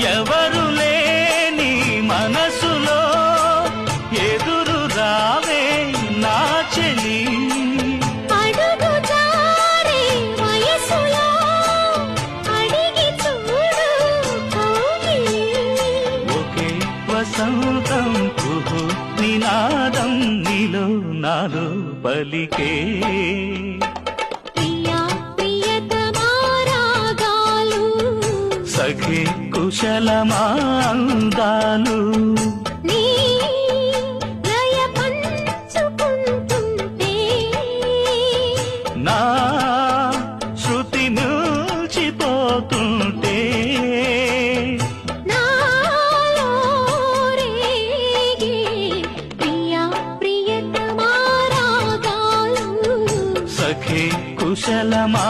ఎవరు లేని మనసులో ఎదురు రావే నా చెలి. అడుగు జారే వయసులో అడిగి చూడు కౌగిలి. ఒకే వసంతం కుహు నినాదం నీలో నాలో పలికే. ప్రియా ప్రియతమా రాగాలు సఖి కుశలమా అందాలు. నీ లయ పంచుకుంటుంటే నా శృతి నిలిచిపోతుంటే నాలో రేగే ప్రియా ప్రియతమా రాగాలు సఖి కుశలమా